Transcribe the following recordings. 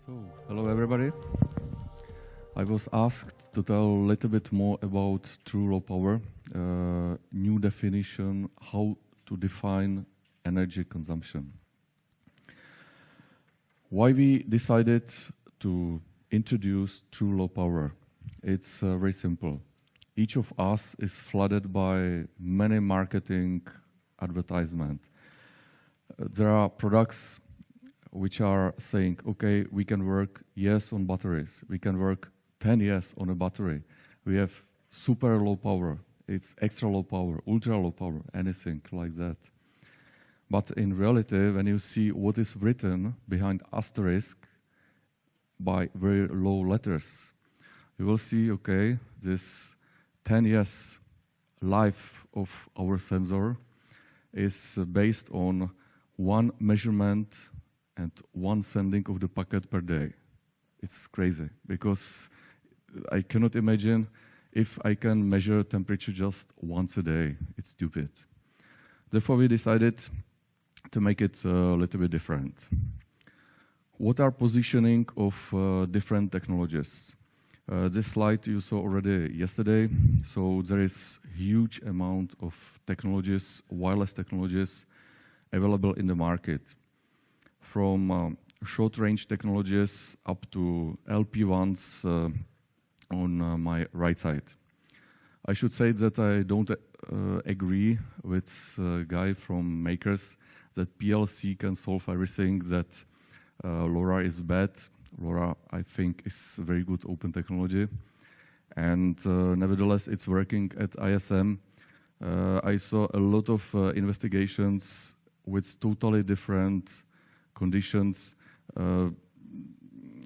So, hello everybody. I was asked to tell a little bit more about true low power, new definition, how to define energy consumption. Why we decided to introduce true low power? It's very simple. Each of us is flooded by many marketing advertisements. There are products which are saying, okay, we can work years on batteries. We can work 10 years on a battery. We have super low power. It's extra low power, ultra low power, anything like that. But in reality, when you see what is written behind asterisk by very low letters, you will see, okay, this 10 years life of our sensor is based on one measurement and one sending of the packet per day. It's crazy, because I cannot imagine if I can measure temperature just once a day. It's stupid. Therefore, we decided to make it a little bit different. What are positioning of different technologies? This slide you saw already yesterday. So there is huge amount of technologies, wireless technologies, available in the market. From short-range technologies up to LP1s on my right side. I should say that I don't agree with a guy from Makers that PLC can solve everything, that LoRa is bad. LoRa, I think, is very good open technology. And nevertheless, it's working at ISM. I saw a lot of investigations with totally different conditions.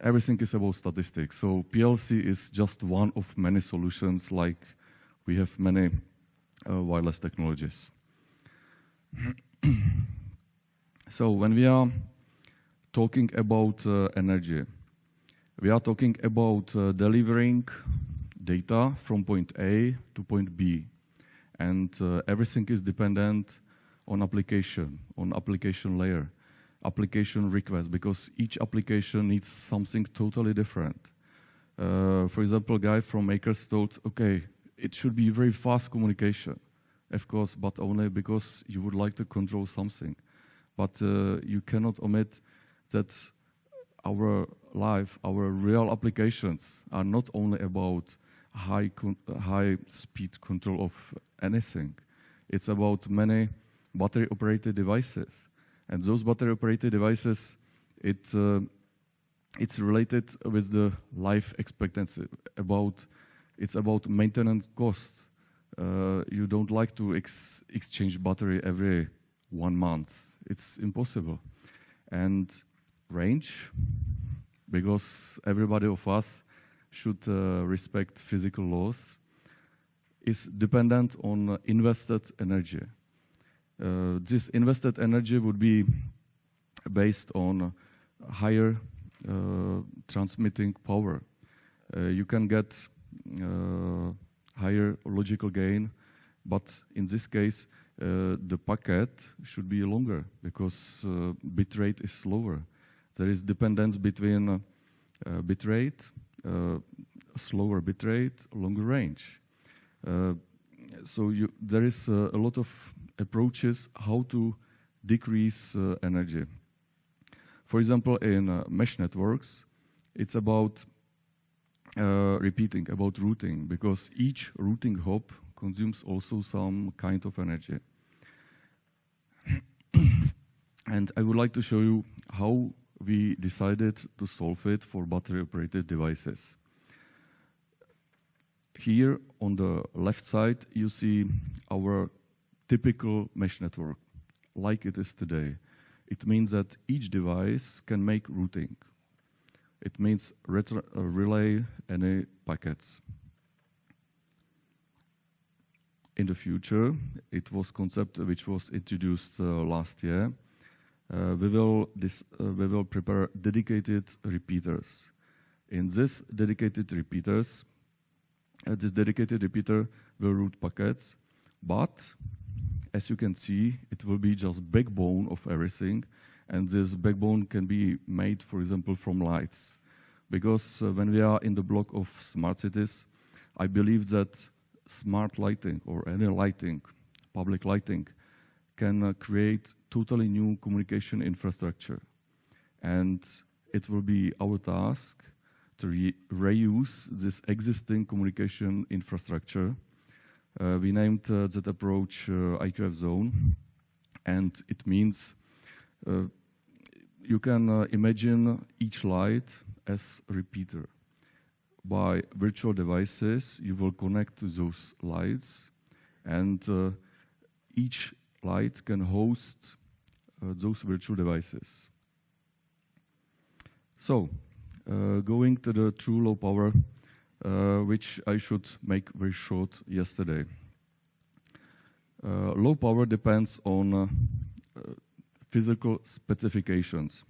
Everything is about statistics. So PLC is just one of many solutions, like we have many wireless technologies. So when we are talking about energy, we are talking about delivering data from point A to point B. And everything is dependent on application layer. Application request, because each application needs something totally different. For example, a guy from Makers told, okay, it should be very fast communication, of course, but only because you would like to control something. But you cannot omit that our life, our real applications are not only about high speed control of anything. It's about many battery-operated devices. And those battery-operated devices, it's related with the life expectancy. It's about maintenance costs. You don't like to exchange battery every 1 month. It's impossible. And range, because everybody of us should respect physical laws, is dependent on invested energy. This invested energy would be based on higher transmitting power. You can get higher logical gain, but in this case, the packet should be longer because bit rate is lower. There is dependence between bit rate, slower bit rate, longer range. So there is a lot of approaches how to decrease energy. For example, in mesh networks, it's about repeating, about routing, because each routing hop consumes also some kind of energy. And I would like to show you how we decided to solve it for battery-operated devices. Here on the left side, you see our typical mesh network, like it is today. It means that each device can make routing. It means relay any packets. In the future, it was concept which was introduced last year. We will prepare dedicated repeaters. In this dedicated repeater will route packets, but as you can see, it will be just backbone of everything, And this backbone can be made, for example, from lights. Because when we are in the block of smart cities, I believe that smart lighting or any lighting, public lighting, can create totally new communication infrastructure. And it will be our task to reuse this existing communication infrastructure. We named that approach IQRF Zone, and it means you can imagine each light as a repeater. By virtual devices, you will connect to those lights, and each light can host those virtual devices. So, going to the true low power, which I should make very short yesterday. Low power depends on physical specifications.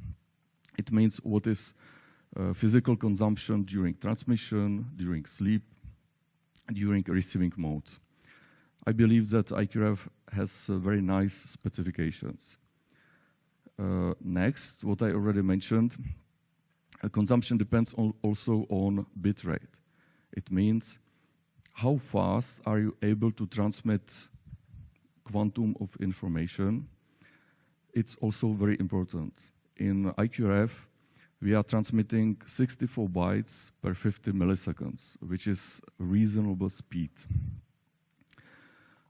It means what is physical consumption during transmission, during sleep, during receiving mode. I believe that IQRF has very nice specifications. Next, what I already mentioned, consumption depends also on bit rate. It means how fast are you able to transmit quantum of information. It's also very important. In IQRF, we are transmitting 64 bytes per 50 milliseconds, which is reasonable speed.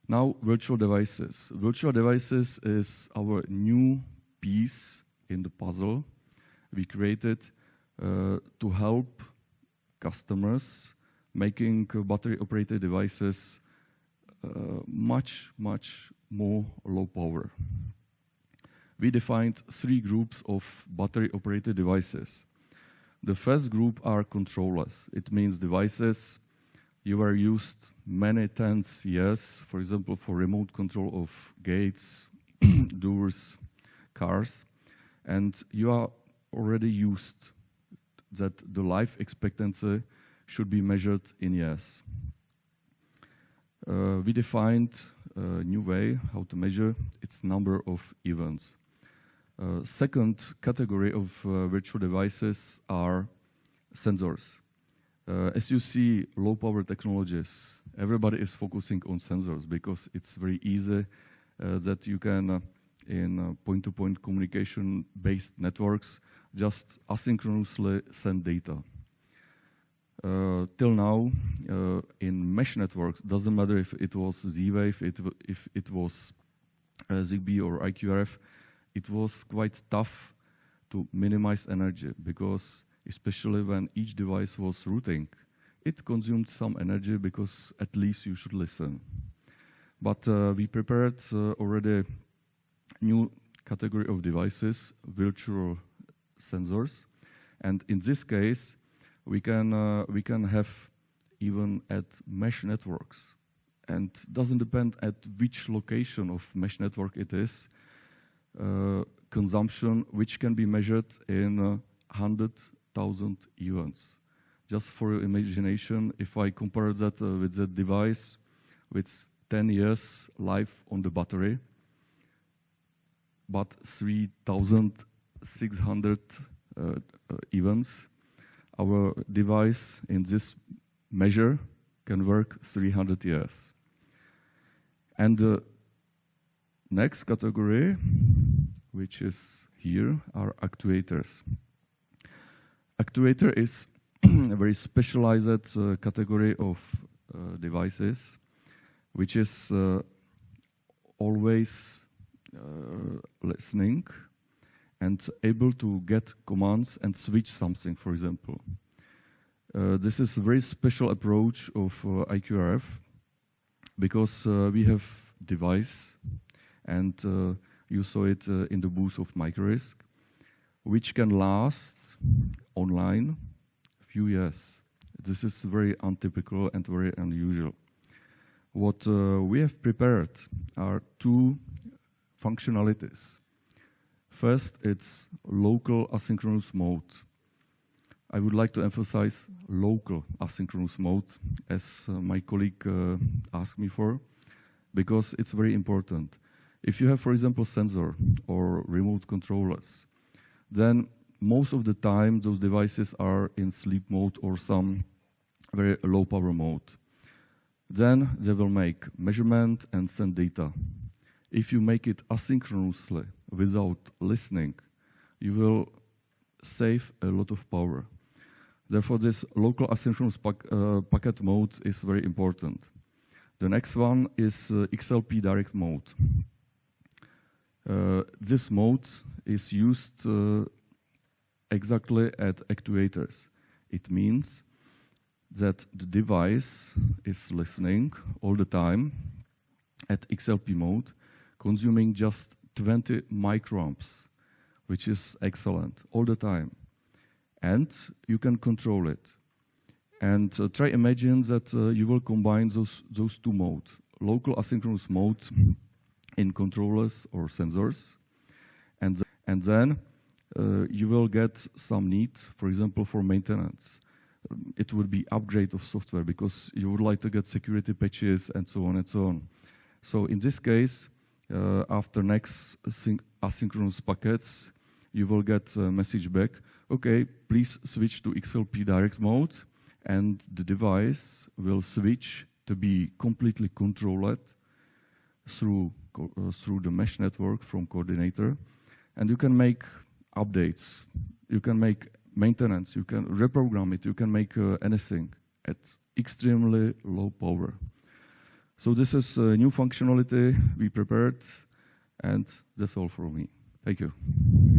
Now, virtual devices. Virtual devices is our new piece in the puzzle we created to help customers making battery-operated devices much more low power. We defined 3 groups of battery-operated devices. The first group are controllers. It means devices you were used many tens years, for example, for remote control of gates, doors, cars, and you are already used that the life expectancy should be measured in years. We defined a new way how to measure its number of events. Second category of virtual devices are sensors. As you see, low power technologies, everybody is focusing on sensors because it's very easy that you can, in point-to-point communication-based networks, just asynchronously send data. Till now, in mesh networks, doesn't matter if it was Z-Wave, if it was ZigBee or IQRF, it was quite tough to minimize energy because especially when each device was routing, it consumed some energy because at least you should listen. But we prepared already new category of devices, virtual sensors, and in this case, we can have even at mesh networks, and doesn't depend at which location of mesh network it is. Consumption which can be measured in 100,000 events. Just for your imagination, if I compare that with the device with 10 years life on the battery, but 3,600 events, our device in this measure can work 300 years. And the next category, which is here, are actuators. Actuator is a very specialized category of devices, which is always listening and able to get commands and switch something, for example. This is a very special approach of IQRF because we have device, and you saw it in the booth of MicroRisk, which can last online a few years. This is very untypical and very unusual. What we have prepared are 2 functionalities. First, it's local asynchronous mode. I would like to emphasize local asynchronous mode, as my colleague asked me for, because it's very important. If you have, for example, sensor or remote controllers, then most of the time those devices are in sleep mode or some very low power mode. Then they will make measurement and send data. If you make it asynchronously without listening, you will save a lot of power. Therefore, this local asynchronous packet mode is very important. The next one is XLP direct mode. This mode is used exactly at actuators. It means that the device is listening all the time at XLP mode, consuming just 20 microamps, which is excellent all the time. And you can control it. And try imagine that you will combine those two modes, local asynchronous mode in controllers or sensors, and then you will get some need, for example, for maintenance. It would be upgrade of software because you would like to get security patches and so on and so on. So in this case, after next asynchronous packets, you will get a message back, okay, please switch to XLP direct mode, and the device will switch to be completely controlled through the mesh network from coordinator, and you can make updates, you can make maintenance, you can reprogram it, you can make anything at extremely low power. So this is a new functionality we prepared, and that's all from me. Thank you.